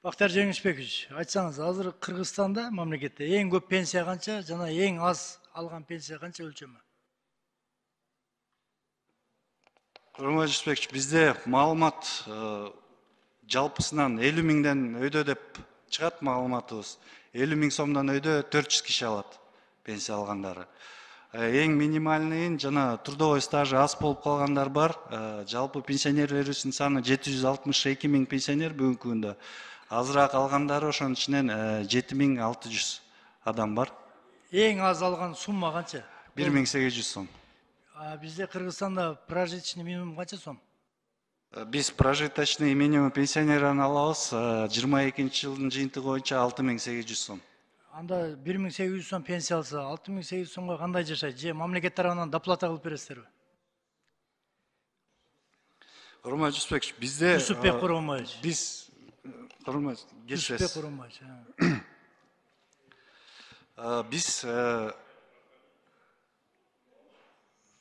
Бактар Жеңишбекович, айтсаңыз, азыр Кыргызстанда мамлекетте эң көп пенсия канча жана эң аз алган пенсия канча өлчөмү? Урмат Жусупбекович, бизде маалымат жалпысынан 50 миңден өйдө деп чыгат маалыматыбыз. 50 миң сомдон өйдө 400 киши алат пенсия алгандары. Эң минимальныйын жана трудовой стажы аз болуп калгандар бар. Жалпы пенсионерлерибиздин саны 762 миң пенсионер бүгүнкү күндө. Азыраак алгандары ошонун ичинен 7600 адам бар. Эң аз алган сумма канча? 1800 сом. Бизде Кыргызстанда прожиточный минимум канча сом? Биз прожиточный минимум пенсионерин алабыз 22 жылдын жыйынтыгы боюнча 6800 сом. Анда 1800 сом пенсия алса, 6800 сомго кандай жашайт? Же мамлекет тарабынан доплата кылып бересиздерби? Урмат Жусупбекович, бизде Жусупбек Куромбаевич. Биз Жусупбек Куромбаевич. Биз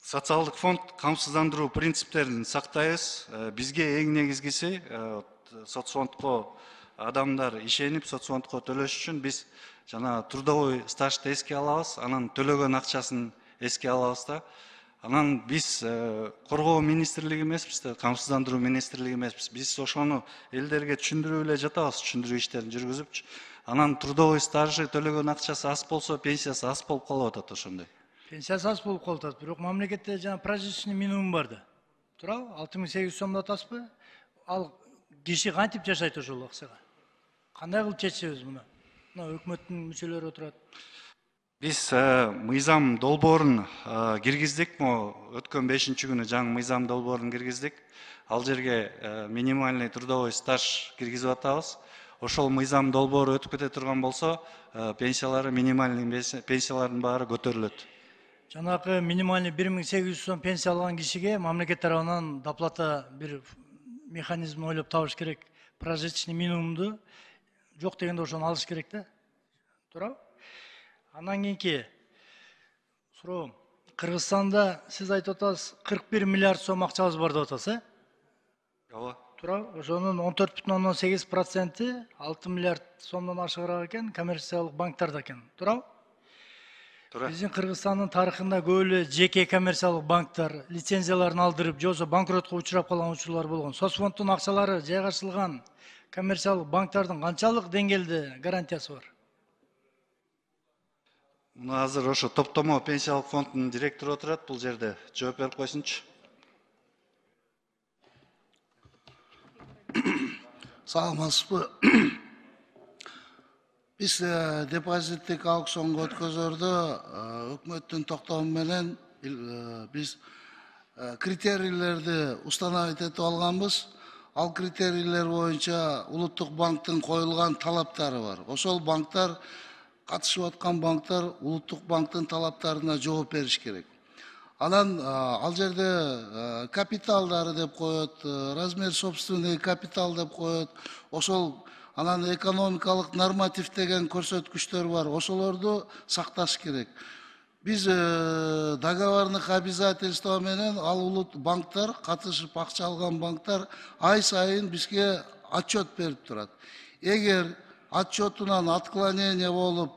социалдык фонд камсыздандыруу принциптерин сактайбыз. Бизге эң негизгиси соцфондко адамдар ишенип соцфондко төлөш үчүн биз жана трудовой стажды эске алабыз, анан төлөгөн акчасын эске алабыз да. Анан биз коргоо министрлиги эмеспиз да, камсыздандыруу министрлиги эмеспиз. Биз ошону элдерге түшүндүрүп эле жатабыз, түшүндүрүү иштерин жүргүзүпчү. Анан трудовой стажы төлөгөн акчасы аз болсо, пенсиясы аз болуп калып атат ошондой. Пенсиясы аз болуп калып атат, бирок мамлекетте жана прожиточный минимум бар да. Туурабы? 6800 сомдон атасызбы? Ал киши кантип жашайт ошол акчага? Кандай кылып чечебиз муну? Мына өкмөттүн мүчөлөрү отурат. Биз мыйзам долбоорун киргиздик, өткөн 5-күнү жаңы мыйзам долбоорун киргиздик. Ал жерге минимальный трудовой стаж киргизип атабыз. Ошол мыйзам долбоору өтүп кете турган болсо, пенсиялары минимальный пенсиялардын баары көтөрүлөт. Жанагы минимальный 1800 сом пенсия алган кишиге мамлекет тарабынан доплата бир механизм ойлоп табыш керек. Прожиточный минимумду жок дегенде ошону алыш керек да. Туурабы? Андан кийинки суроом. Кыргызстанда сиз айтып атасыз 41 миллиард сом акчабыз бар деп атасыз, Ооба. Туурабы? Ошонун 14,8% 6 миллиард сомдон ашыгыраак экен, коммерциялык банктарда экен. Туурабы? Биздин Кыргызстандын тарыхында көп эле жеке коммерциялык банктар лицензияларын алдырып, же болбосо банкротко учурап калган учурлар болгон. Соцфонддун акчалары жайгашылган коммерциялык банктардын канчалык деңгээлде гарантиясы бар? Мына азыр ошо топтомо пенсиялык фонддун директору отурат бул жерде. Жооп берип койсунчу. Саламатсызбы? Биз депозиттик аукционго өткөзөрдө өкмөттүн токтому менен биз критерийлерди установить этип алганбыз. Ал критерийлер боюнча улуттук банктын коюлган талаптары бар. Ошол банктар, катышып аткан банктар улуттук банктын талаптарына жооп бериш керек. Анан ал жерде капиталдары деп коет, размер собственный капитал деп коет. Ошол анан экономикалык норматив деген көрсөткүчтөр бар. Ошолорду сакташ керек. Биз договорных обязательства менен ал улут банктар, катышып акча алган банктар ай сайын бизге отчет берип турат. Эгер отчетунан отклонение болуп,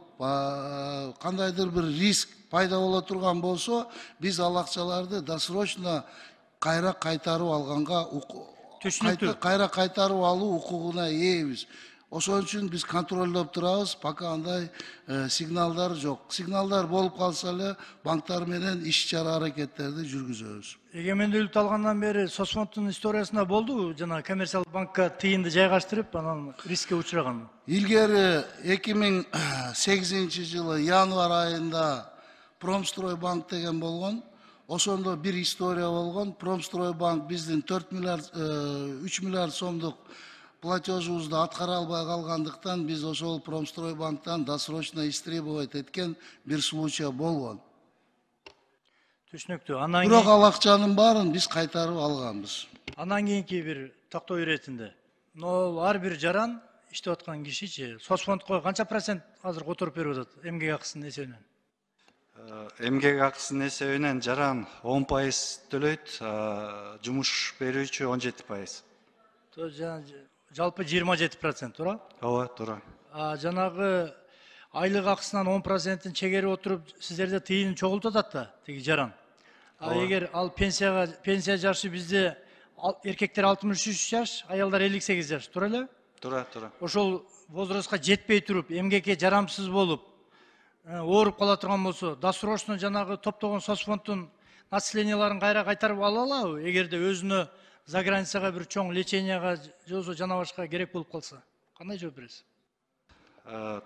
кандайдыр бир риск пайда боло турган болсо, биз ал акчаларды досрочно кайра кайтарып алганга кайра кайтарып алуу укугуна ээбиз. Ошон үчүн биз контролдоп турабыз, пока андай сигналдар жок. Сигналдар болуп калса эле банктар менен иш-чара аракеттерди жүргүзөбүз. Эгемендүүлүктү алгандан бери соцфонддун историясында болдубу жана коммерциялык банкка тыйынды жайгаштырып, анан рискке учураган? Илгери 2008 жылы январь айында Промстройбанк деген болгон. Ошондо бир история болгон. Промстройбанк биздин 3 миллиард сомдук платежубузду аткара албай калгандыктан биз ошол Промстройбанктан досрочно истребовать эткен бир случай болгон. Түшүнүктүү. Бирок ал акчанын баарын биз кайтарып алганбыз. Андан кийинки бир токтоо иретинде. Ар бир жаран иштеп аткан кишичи соцфондко канча процент азыр которуп берип атат эмгек акысынын эсебинен? Эмгек акысынын эсебинен жаран 10% төлөйт, жумуш берүүчү 17%. жалпы 27%, туура? ооба туура. Жанагы айлык акысынан 10%-ин чегерип отуруп, сиздерде тыйын чогултуп атат да, тиги жаран. Эгер ал пенсия жашы бизде эркектер 63 жаш, аялдар 58 жаш, туура эле? Туура. Ошол возрастка жетпей туруп, эмгекке жарамсыз болуп, ооруп кала турган болсо, досрочно жанагы топтогон соцфонддун начисленияларын кайра кайтарып ала алабы, эгерде өзүнө за границага бир чоң леченияга же болбосо жана башка керек болуп калса? Кандай жооп бересиз?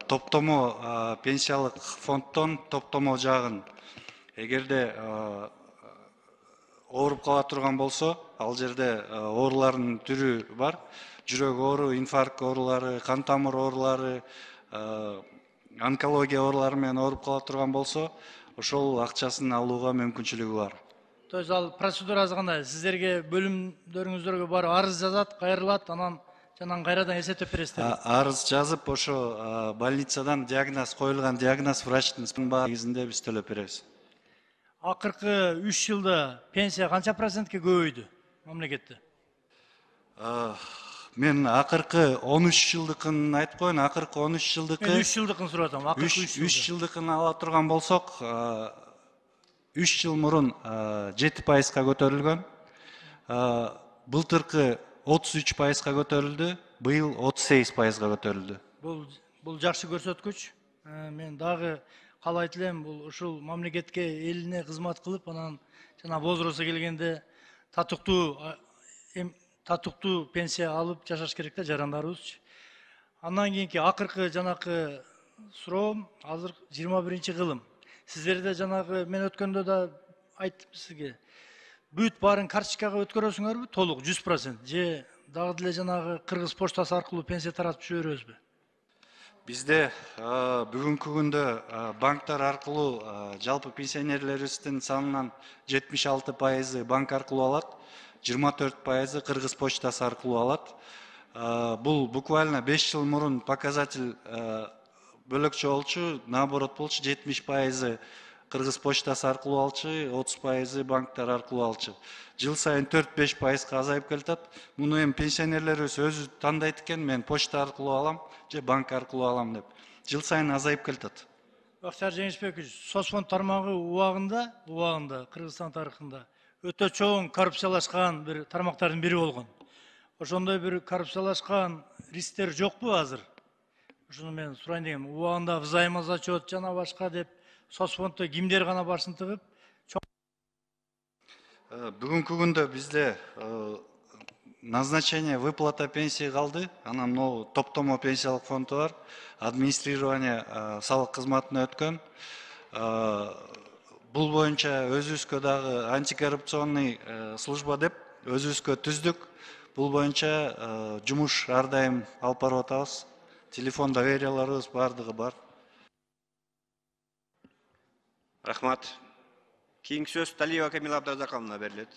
Топтомо пенсиялык фонддон топтомо жагын эгерде ооруп кала турган болсо, ал жерде оорулардын түрү бар. Жүрөк оору, инфаркт оорулары, кан тамыр оорулары, онкология оорулары менен ооруп кала турган болсо, ошол акчасын алууга мүмкүнчүлүгү бар. То есть ал процедурасы кандай? Сиздерге бөлүмдөрүңүздөргө барып арыз жазат, кайрылат, анан жанан кайрадан эсептеп бересиздер. Арыз жазып, ошо больницадан диагноз коюлган диагноз врачтын негизинде биз төлөп беребиз. Акыркы 3 жылда пенсия канча процентке көбөйдү мамлекетте? Мен акыркы 13 жылдыкын айтып коеюн, акыркы 13 жылдыкы. Мен 3 жылдыкын сурап атам, акыркы 3 жылдыкын ала турган болсок, 3 жыл мурун 7%га көтөрүлгөн. Былтыркы 33%га көтөрүлдү, быйыл 38%га көтөрүлдү. Бул жакшы көрсөткүч. Мен дагы каалайт элем, бул ушул мамлекетке, элине кызмат кылып, анан жана возрастка келгенде татыктуу пенсия алып жашаш керек да жарандарыбыз. Андан кийинки акыркы жанакы суроом, азыр 21-кылым. Сиздерде жанагы мен өткөндө да айттым сизге. Бүт баарын карточкага өткөрөсүңөрбү? Толук 100%. Же дагы деле жанагы Кыргыз почтасы аркылуу пенсия таратып жиберебизби? Бизде бүгүнкү күндө банктар аркылуу жалпы пенсионерлерибиздин санынан 76% банк аркылуу алат, 24% Кыргыз почтасы аркылуу алат. Бул буквально 5 жыл мурун показатель бөлөкчө болчу, наоборот болчу, 70% Кыргыз почтасы аркылуу алчу, 30% банктар аркылуу алчу. Жыл сайын 4-5%га азайып келатат. Муну эми пенсионерлерибиз өзү тандайт экен, мен почта аркылуу алам же банк аркылуу алам деп. Жыл сайын азайып келатат. Бактияр Жеңишбекович, соцфонд тармагы убагында Кыргызстан тарыхында өтө чоң коррупциялашкан бир тармактардын бири болгон. Ошондой бир коррупциялашкан рисктер жокпу азыр? Ошону мен сурайын дегем. Убагында взаимозачет жана башка деп соцфонддо кимдер гана башын тыгып? Бүгүнкү күндө бизде назначение выплата пенсии калды. Анан могу топтомо пенсиялык фонду бар. Администрирование салык кызматына өткөн. Бул боюнча өзүбүзгө дагы антикоррупционный служба деп өзүбүзгө түздүк. Бул боюнча жумуш ар дайым алып барып атабыз. Телефон доверияларыбыз бардыгы бар. Рахмат. Кийинки сөз Талиева Камила Абдразаковна берилет.